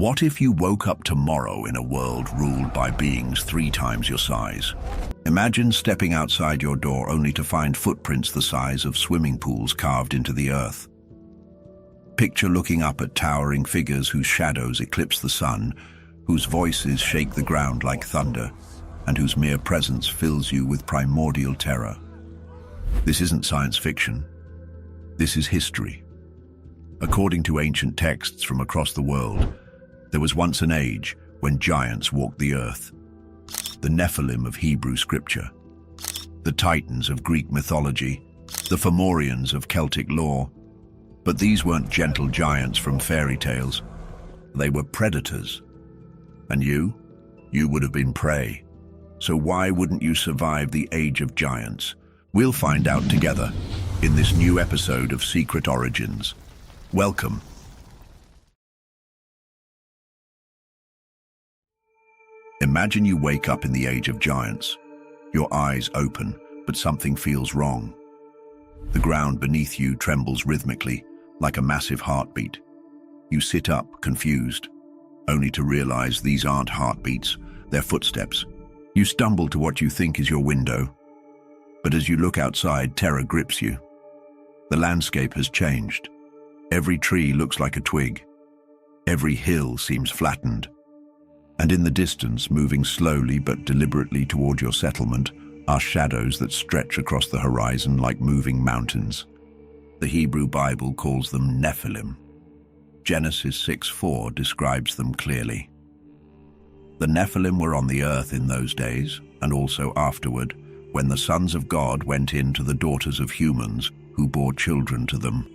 What if you woke up tomorrow in a world ruled by beings 3 times your size? Imagine stepping outside your door only to find footprints the size of swimming pools carved into the earth. Picture looking up at towering figures whose shadows eclipse the sun, whose voices shake the ground like thunder, and whose mere presence fills you with primordial terror. This isn't science fiction. This is history. According to ancient texts from across the world, there was once an age when giants walked the earth. The Nephilim of Hebrew scripture, the Titans of Greek mythology, the Fomorians of Celtic lore. But these weren't gentle giants from fairy tales. They were predators. And you would have been prey. So why wouldn't you survive the age of giants? We'll find out together in this new episode of Secret Origins. Welcome. Imagine you wake up in the age of giants. Your eyes open, but something feels wrong. The ground beneath you trembles rhythmically, like a massive heartbeat. You sit up, confused, only to realize these aren't heartbeats, they're footsteps. You stumble to what you think is your window, but as you look outside, terror grips you. The landscape has changed. Every tree looks like a twig. Every hill seems flattened. And in the distance, moving slowly but deliberately toward your settlement, are shadows that stretch across the horizon like moving mountains. The Hebrew Bible calls them Nephilim. Genesis 6:4 describes them clearly. The Nephilim were on the earth in those days, and also afterward, when the sons of God went in to the daughters of humans, who bore children to them.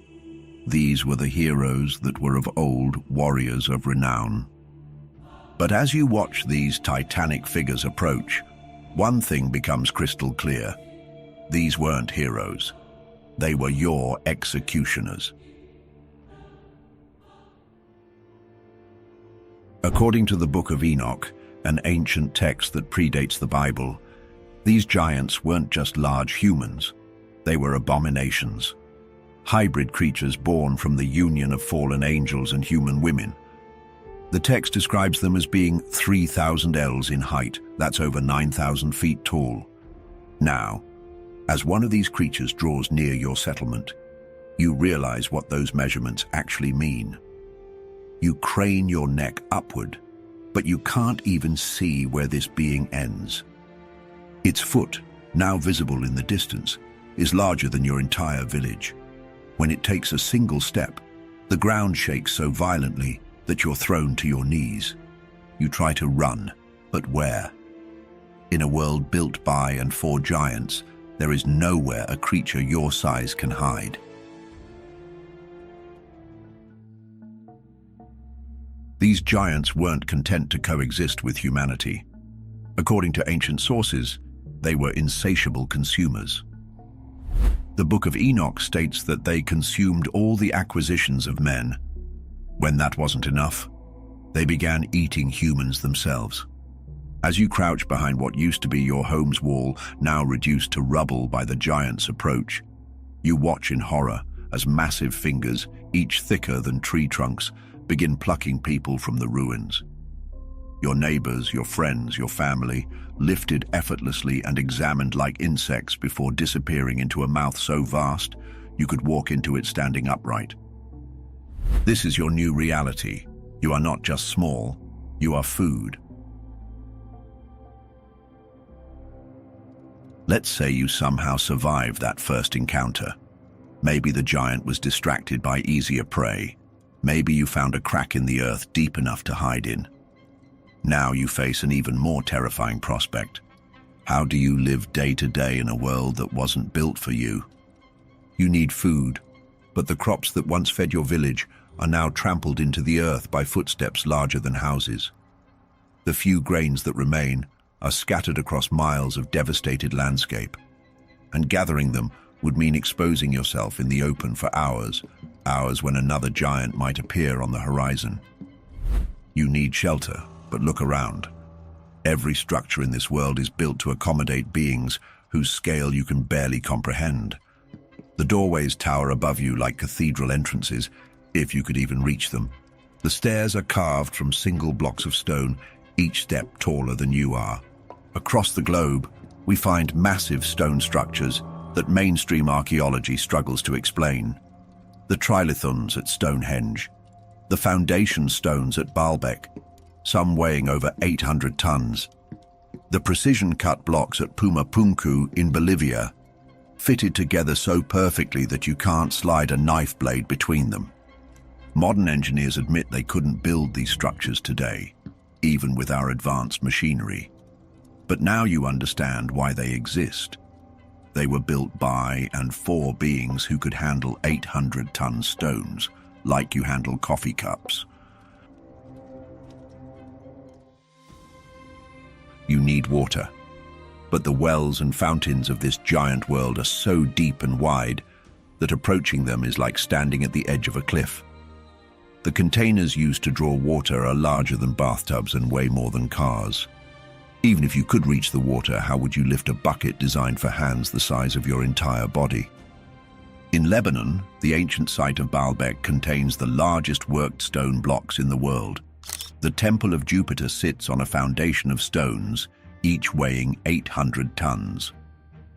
These were the heroes that were of old, warriors of renown. But as you watch these titanic figures approach, one thing becomes crystal clear. These weren't heroes. They were your executioners. According to the Book of Enoch, an ancient text that predates the Bible, these giants weren't just large humans. They were abominations. Hybrid creatures born from the union of fallen angels and human women. The text describes them as being 3,000 ells in height. That's over 9,000 feet tall. Now, as one of these creatures draws near your settlement, you realize what those measurements actually mean. You crane your neck upward, but you can't even see where this being ends. Its foot, now visible in the distance, is larger than your entire village. When it takes a single step, the ground shakes so violently that you're thrown to your knees. You try to run, but where? In a world built by and for giants, there is nowhere a creature your size can hide. These giants weren't content to coexist with humanity. According to ancient sources, they were insatiable consumers. The Book of Enoch states that they consumed all the acquisitions of men. When that wasn't enough, they began eating humans themselves. As you crouch behind what used to be your home's wall, now reduced to rubble by the giant's approach, you watch in horror as massive fingers, each thicker than tree trunks, begin plucking people from the ruins. Your neighbors, your friends, your family, lifted effortlessly and examined like insects before disappearing into a mouth so vast you could walk into it standing upright. This is your new reality. You are not just small, you are food. Let's say you somehow survived that first encounter. Maybe the giant was distracted by easier prey. Maybe you found a crack in the earth deep enough to hide in. Now you face an even more terrifying prospect. How do you live day to day in a world that wasn't built for you? You need food, but the crops that once fed your village are now trampled into the earth by footsteps larger than houses. The few grains that remain are scattered across miles of devastated landscape, and gathering them would mean exposing yourself in the open for hours when another giant might appear on the horizon. You need shelter, but look around. Every structure in this world is built to accommodate beings whose scale you can barely comprehend. The doorways tower above you like cathedral entrances, if you could even reach them. The stairs are carved from single blocks of stone, each step taller than you are. Across the globe, we find massive stone structures that mainstream archaeology struggles to explain. The trilithons at Stonehenge, the foundation stones at Baalbek, some weighing over 800 tons, the precision-cut blocks at Puma Punku in Bolivia, fitted together so perfectly that you can't slide a knife blade between them. Modern engineers admit they couldn't build these structures today, even with our advanced machinery. But now you understand why they exist. They were built by and for beings who could handle 800-ton stones, like you handle coffee cups. You need water, but the wells and fountains of this giant world are so deep and wide that approaching them is like standing at the edge of a cliff. The containers used to draw water are larger than bathtubs and weigh more than cars. Even if you could reach the water, how would you lift a bucket designed for hands the size of your entire body? In Lebanon, the ancient site of Baalbek contains the largest worked stone blocks in the world. The Temple of Jupiter sits on a foundation of stones, each weighing 800 tons.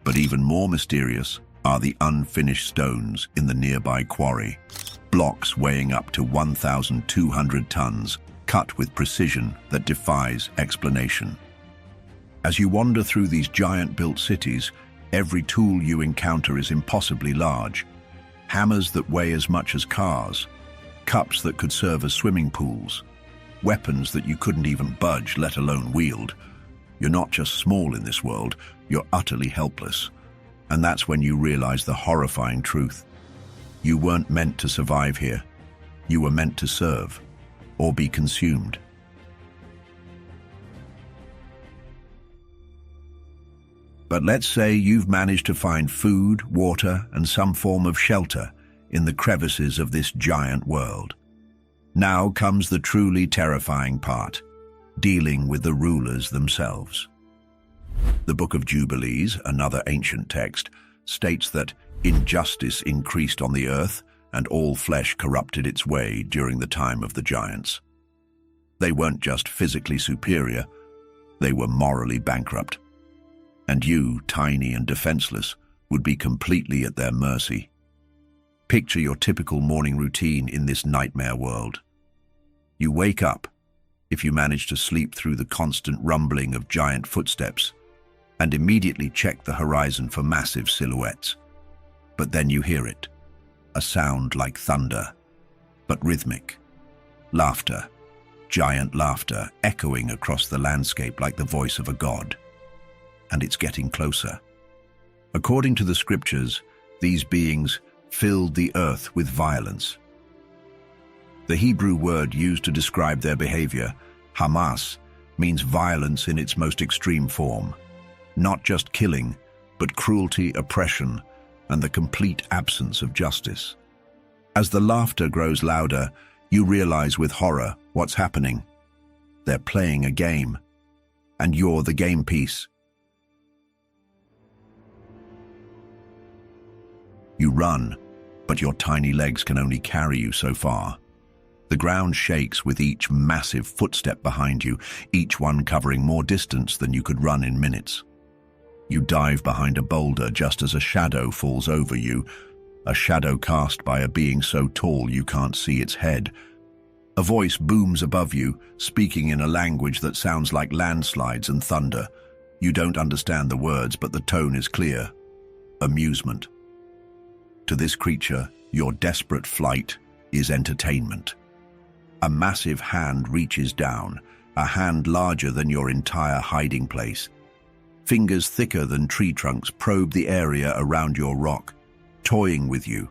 But even more mysterious are the unfinished stones in the nearby quarry. Blocks weighing up to 1,200 tons, cut with precision that defies explanation. As you wander through these giant-built cities, every tool you encounter is impossibly large. Hammers that weigh as much as cars, cups that could serve as swimming pools, weapons that you couldn't even budge, let alone wield. You're not just small in this world, you're utterly helpless. And that's when you realize the horrifying truth. You weren't meant to survive here. You were meant to serve, or be consumed. But let's say you've managed to find food, water, and some form of shelter in the crevices of this giant world. Now comes the truly terrifying part, dealing with the rulers themselves. The Book of Jubilees, another ancient text, states that injustice increased on the earth and all flesh corrupted its way during the time of the giants. They weren't just physically superior, they were morally bankrupt. And you, tiny and defenseless, would be completely at their mercy. Picture your typical morning routine in this nightmare world. You wake up, if you manage to sleep through the constant rumbling of giant footsteps, and immediately check the horizon for massive silhouettes. But then you hear it, a sound like thunder, but rhythmic. Laughter, giant laughter, echoing across the landscape like the voice of a god. And it's getting closer. According to the scriptures, these beings filled the earth with violence. The Hebrew word used to describe their behavior, Hamas, means violence in its most extreme form. Not just killing, but cruelty, oppression, and the complete absence of justice. As the laughter grows louder, you realize with horror what's happening. They're playing a game, and you're the game piece. You run, but your tiny legs can only carry you so far. The ground shakes with each massive footstep behind you, each one covering more distance than you could run in minutes. You dive behind a boulder just as a shadow falls over you, a shadow cast by a being so tall you can't see its head. A voice booms above you, speaking in a language that sounds like landslides and thunder. You don't understand the words, but the tone is clear. Amusement. To this creature, your desperate flight is entertainment. A massive hand reaches down, a hand larger than your entire hiding place. Fingers thicker than tree trunks probe the area around your rock, toying with you,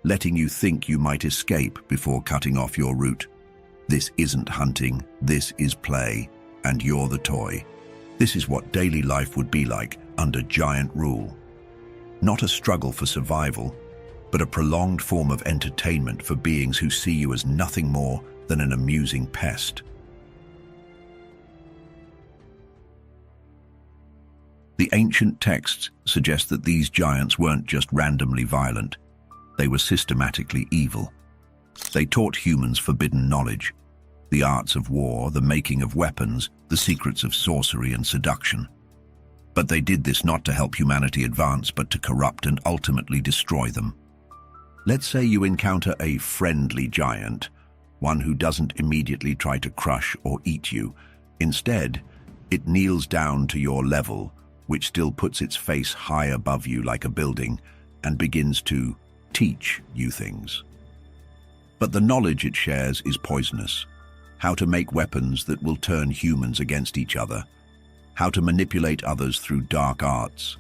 letting you think you might escape before cutting off your route. This isn't hunting, this is play, and you're the toy. This is what daily life would be like under giant rule. Not a struggle for survival, but a prolonged form of entertainment for beings who see you as nothing more than an amusing pest. The ancient texts suggest that these giants weren't just randomly violent, they were systematically evil. They taught humans forbidden knowledge, the arts of war, the making of weapons, the secrets of sorcery and seduction. But they did this not to help humanity advance, but to corrupt and ultimately destroy them. Let's say you encounter a friendly giant, one who doesn't immediately try to crush or eat you. Instead, it kneels down to your level, which still puts its face high above you like a building, and begins to teach you things. But the knowledge it shares is poisonous. How to make weapons that will turn humans against each other, how to manipulate others through dark arts,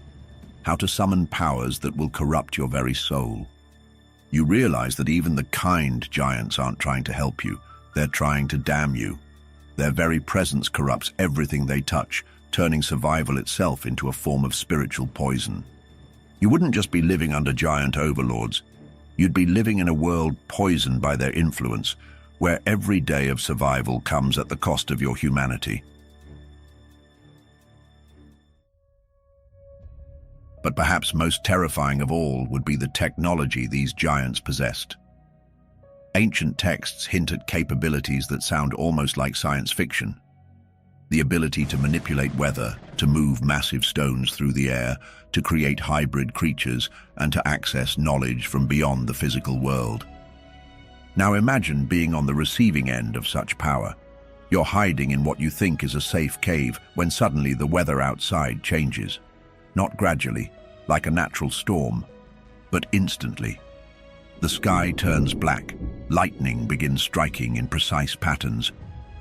how to summon powers that will corrupt your very soul. You realize that even the kind giants aren't trying to help you, they're trying to damn you. Their very presence corrupts everything they touch, turning survival itself into a form of spiritual poison. You wouldn't just be living under giant overlords, you'd be living in a world poisoned by their influence, where every day of survival comes at the cost of your humanity. But perhaps most terrifying of all would be the technology these giants possessed. Ancient texts hint at capabilities that sound almost like science fiction. The ability to manipulate weather, to move massive stones through the air, to create hybrid creatures, and to access knowledge from beyond the physical world. Now imagine being on the receiving end of such power. You're hiding in what you think is a safe cave when suddenly the weather outside changes. Not gradually, like a natural storm, but instantly. The sky turns black, lightning begins striking in precise patterns,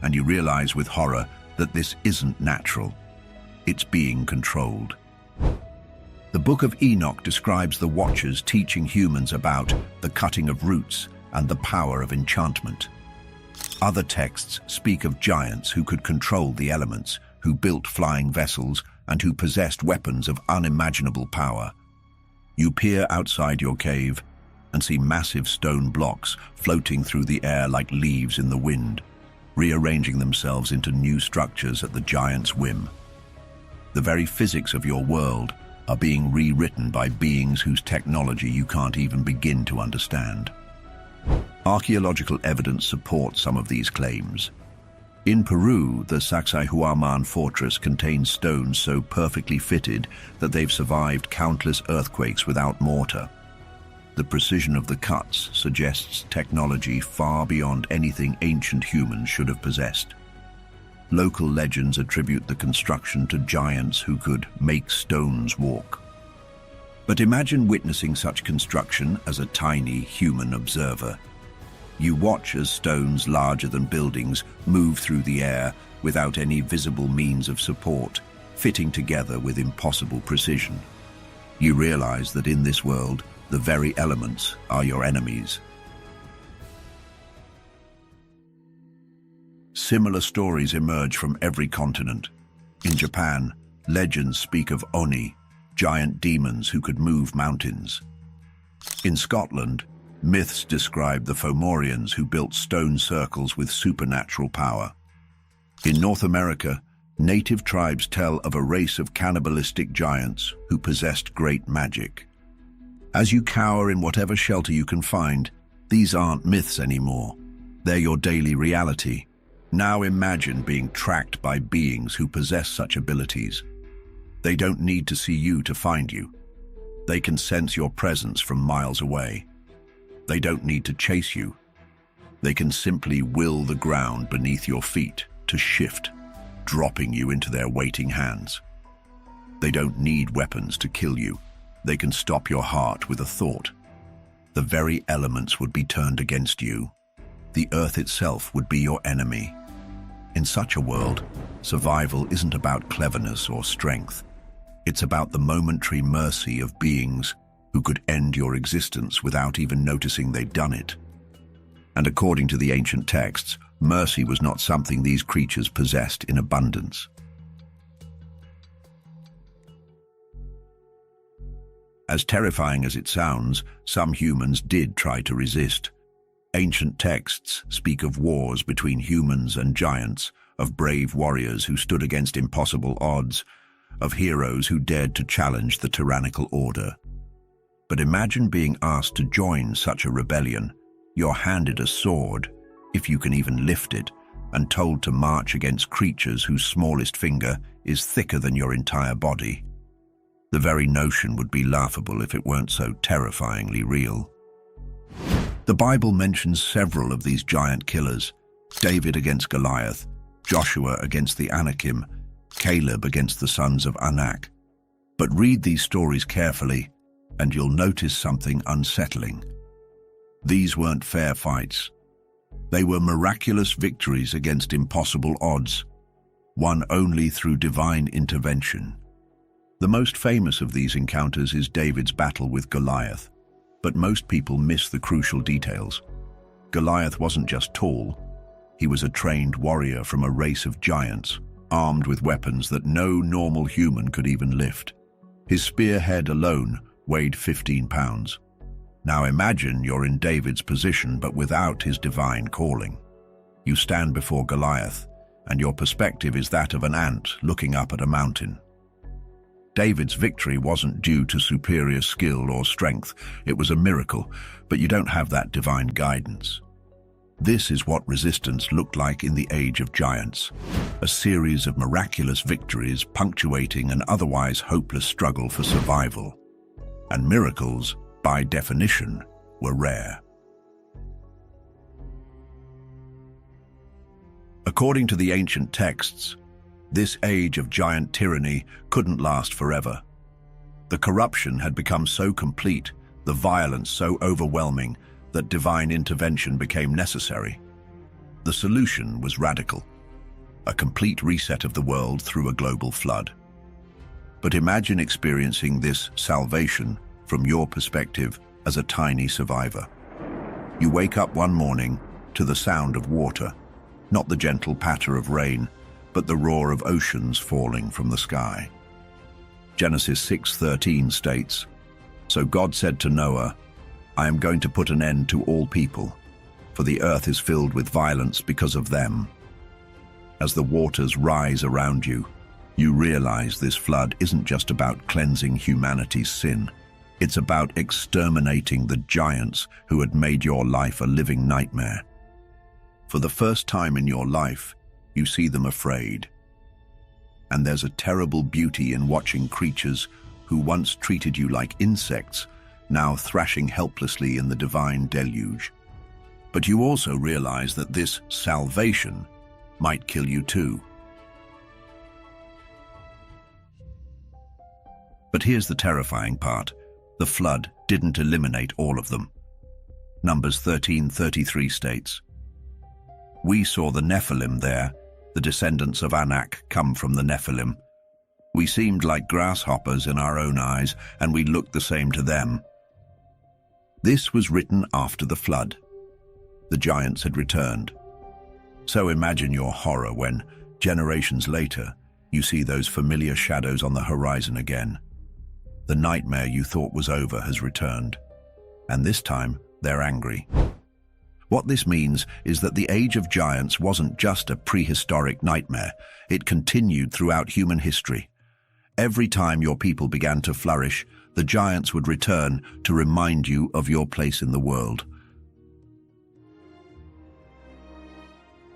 and you realize with horror that this isn't natural. It's being controlled. The Book of Enoch describes the Watchers teaching humans about the cutting of roots and the power of enchantment. Other texts speak of giants who could control the elements, who built flying vessels, and who possessed weapons of unimaginable power. You peer outside your cave and see massive stone blocks floating through the air like leaves in the wind, rearranging themselves into new structures at the giant's whim. The very physics of your world are being rewritten by beings whose technology you can't even begin to understand. Archaeological evidence supports some of these claims. In Peru, the Sacsayhuaman fortress contains stones so perfectly fitted that they've survived countless earthquakes without mortar. The precision of the cuts suggests technology far beyond anything ancient humans should have possessed. Local legends attribute the construction to giants who could make stones walk. But imagine witnessing such construction as a tiny human observer. You watch as stones larger than buildings move through the air without any visible means of support, fitting together with impossible precision. You realize that in this world, the very elements are your enemies. Similar stories emerge from every continent. In Japan, legends speak of Oni, giant demons who could move mountains. In Scotland, myths describe the Fomorians who built stone circles with supernatural power. In North America, native tribes tell of a race of cannibalistic giants who possessed great magic. As you cower in whatever shelter you can find, these aren't myths anymore. They're your daily reality. Now imagine being tracked by beings who possess such abilities. They don't need to see you to find you. They can sense your presence from miles away. They don't need to chase you. They can simply will the ground beneath your feet to shift, dropping you into their waiting hands. They don't need weapons to kill you. They can stop your heart with a thought. The very elements would be turned against you. The earth itself would be your enemy. In such a world, survival isn't about cleverness or strength. It's about the momentary mercy of beings who could end your existence without even noticing they'd done it. And according to the ancient texts, mercy was not something these creatures possessed in abundance. As terrifying as it sounds, some humans did try to resist. Ancient texts speak of wars between humans and giants, of brave warriors who stood against impossible odds, of heroes who dared to challenge the tyrannical order. But imagine being asked to join such a rebellion. You're handed a sword, if you can even lift it, and told to march against creatures whose smallest finger is thicker than your entire body. The very notion would be laughable if it weren't so terrifyingly real. The Bible mentions several of these giant killers: David against Goliath, Joshua against the Anakim, Caleb against the sons of Anak. But read these stories carefully, and you'll notice something unsettling. These weren't fair fights. They were miraculous victories against impossible odds, won only through divine intervention. The most famous of these encounters is David's battle with Goliath, but most people miss the crucial details. Goliath wasn't just tall, he was a trained warrior from a race of giants, armed with weapons that no normal human could even lift. His spearhead alone weighed 15 pounds. Now imagine you're in David's position but without his divine calling. You stand before Goliath, and your perspective is that of an ant looking up at a mountain. David's victory wasn't due to superior skill or strength, it was a miracle, but you don't have that divine guidance. This is what resistance looked like in the Age of Giants, a series of miraculous victories punctuating an otherwise hopeless struggle for survival. And miracles, by definition, were rare. According to the ancient texts, this age of giant tyranny couldn't last forever. The corruption had become so complete, the violence so overwhelming, that divine intervention became necessary. The solution was radical: a complete reset of the world through a global flood. But imagine experiencing this salvation from your perspective as a tiny survivor. You wake up one morning to the sound of water, not the gentle patter of rain, but the roar of oceans falling from the sky. Genesis 6:13 states, "So God said to Noah, I am going to put an end to all people, for the earth is filled with violence because of them." As the waters rise around you, you realize this flood isn't just about cleansing humanity's sin. It's about exterminating the giants who had made your life a living nightmare. For the first time in your life, you see them afraid. And there's a terrible beauty in watching creatures who once treated you like insects, now thrashing helplessly in the divine deluge. But you also realize that this salvation might kill you too. But here's the terrifying part. The flood didn't eliminate all of them. Numbers 13:33 states, "We saw the Nephilim there, the descendants of Anak come from the Nephilim. We seemed like grasshoppers in our own eyes, and we looked the same to them." This was written after the flood. The giants had returned. So imagine your horror when, generations later, you see those familiar shadows on the horizon again. The nightmare you thought was over has returned, and this time they're angry. What this means is that the Age of Giants wasn't just a prehistoric nightmare, it continued throughout human history. Every time your people began to flourish, the giants would return to remind you of your place in the world.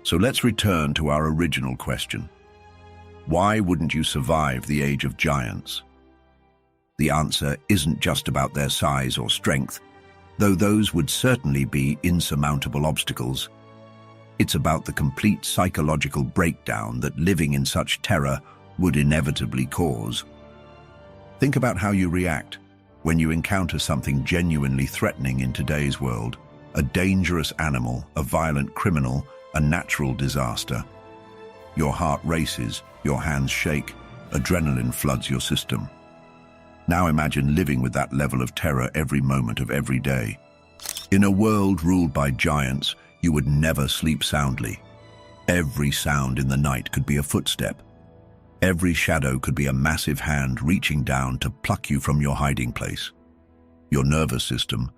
So let's return to our original question. Why wouldn't you survive the Age of Giants? The answer isn't just about their size or strength, though those would certainly be insurmountable obstacles. It's about the complete psychological breakdown that living in such terror would inevitably cause. Think about how you react when you encounter something genuinely threatening in today's world: a dangerous animal, a violent criminal, a natural disaster. Your heart races, your hands shake, adrenaline floods your system. Now imagine living with that level of terror every moment of every day. In a world ruled by giants, you would never sleep soundly. Every sound in the night could be a footstep. Every shadow could be a massive hand reaching down to pluck you from your hiding place. Your nervous system,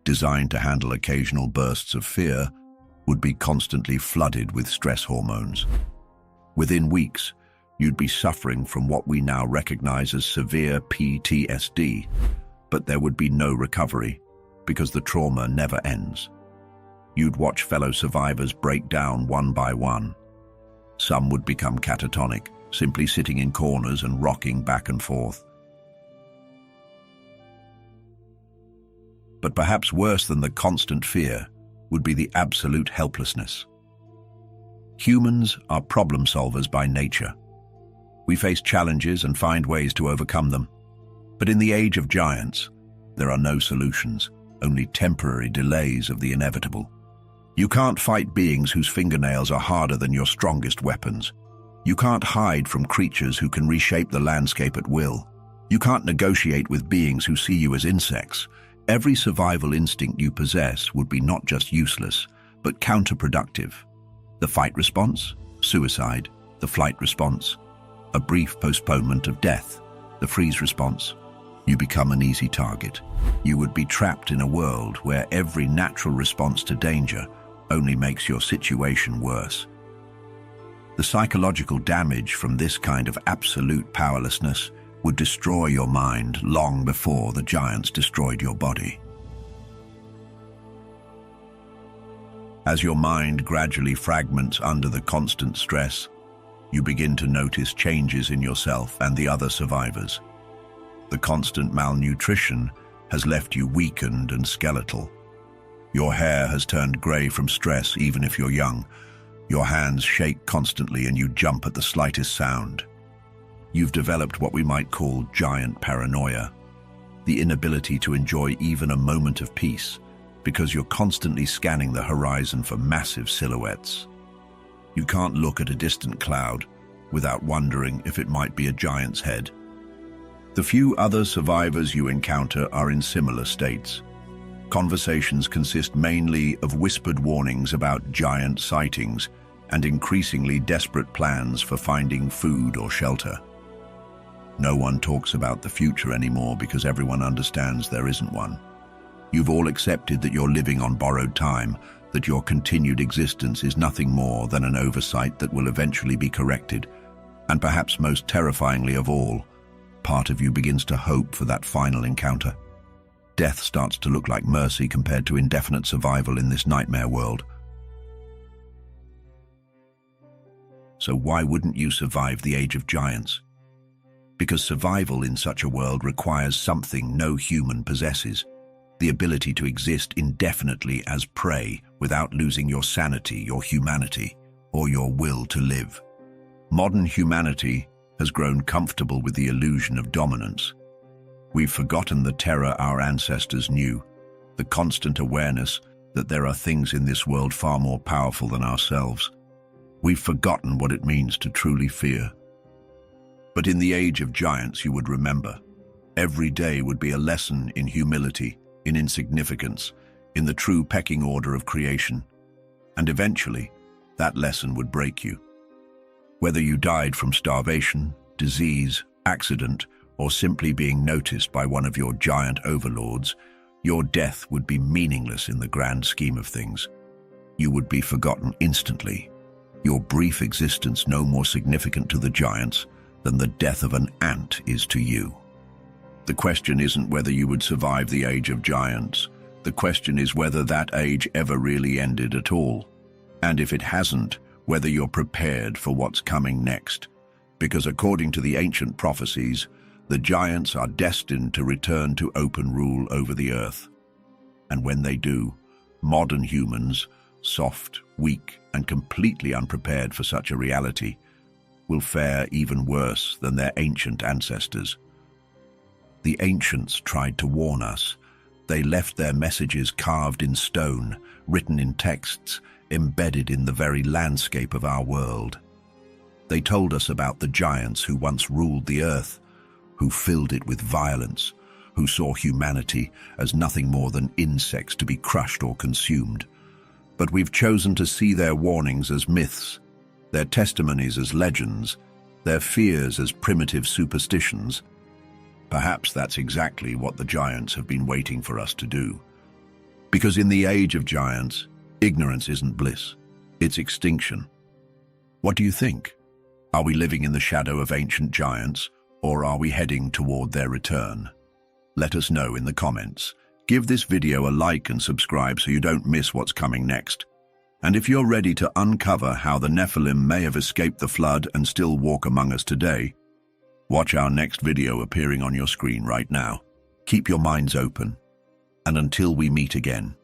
designed to handle occasional bursts of fear, would be constantly flooded with stress hormones. Within weeks, you'd be suffering from what we now recognize as severe PTSD, but there would be no recovery because the trauma never ends. You'd watch fellow survivors break down one by one. Some would become catatonic, simply sitting in corners and rocking back and forth. But perhaps worse than the constant fear would be the absolute helplessness. Humans are problem solvers by nature. We face challenges and find ways to overcome them. But in the age of giants, there are no solutions, only temporary delays of the inevitable. You can't fight beings whose fingernails are harder than your strongest weapons. You can't hide from creatures who can reshape the landscape at will. You can't negotiate with beings who see you as insects. Every survival instinct you possess would be not just useless, but counterproductive. The fight response? Suicide. The flight response? A brief postponement of death. The freeze response? You become an easy target. You would be trapped in a world where every natural response to danger only makes your situation worse. The psychological damage from this kind of absolute powerlessness would destroy your mind long before the giants destroyed your body. As your mind gradually fragments under the constant stress, you begin to notice changes in yourself and the other survivors. The constant malnutrition has left you weakened and skeletal. Your hair has turned grey from stress even if you're young. Your hands shake constantly and you jump at the slightest sound. You've developed what we might call giant paranoia, the inability to enjoy even a moment of peace because you're constantly scanning the horizon for massive silhouettes. You can't look at a distant cloud without wondering if it might be a giant's head. The few other survivors you encounter are in similar states. Conversations consist mainly of whispered warnings about giant sightings and increasingly desperate plans for finding food or shelter. No one talks about the future anymore because everyone understands there isn't one. You've all accepted that you're living on borrowed time, that your continued existence is nothing more than an oversight that will eventually be corrected, and perhaps most terrifyingly of all, part of you begins to hope for that final encounter. Death starts to look like mercy compared to indefinite survival in this nightmare world. So why wouldn't you survive the age of giants? Because survival in such a world requires something no human possesses, the ability to exist indefinitely as prey without losing your sanity, your humanity, or your will to live. Modern humanity has grown comfortable with the illusion of dominance. We've forgotten the terror our ancestors knew, the constant awareness that there are things in this world far more powerful than ourselves. We've forgotten what it means to truly fear. But in the age of giants, you would remember. Every day would be a lesson in humility, in insignificance, in the true pecking order of creation. And eventually, that lesson would break you. Whether you died from starvation, disease, accident, or simply being noticed by one of your giant overlords, your death would be meaningless in the grand scheme of things. You would be forgotten instantly, your brief existence no more significant to the giants than the death of an ant is to you. The question isn't whether you would survive the age of giants. The question is whether that age ever really ended at all. And if it hasn't, whether you're prepared for what's coming next. Because according to the ancient prophecies, the giants are destined to return to open rule over the earth. And when they do, modern humans, soft, weak, and completely unprepared for such a reality, will fare even worse than their ancient ancestors. The ancients tried to warn us. They left their messages carved in stone, written in texts, embedded in the very landscape of our world. They told us about the giants who once ruled the earth, who filled it with violence, who saw humanity as nothing more than insects to be crushed or consumed. But we've chosen to see their warnings as myths, their testimonies as legends, their fears as primitive superstitions. Perhaps that's exactly what the giants have been waiting for us to do. Because in the age of giants, ignorance isn't bliss, it's extinction. What do you think? Are we living in the shadow of ancient giants, or are we heading toward their return? Let us know in the comments. Give this video a like and subscribe so you don't miss what's coming next. And if you're ready to uncover how the Nephilim may have escaped the flood and still walk among us today, watch our next video appearing on your screen right now. Keep your minds open. And until we meet again.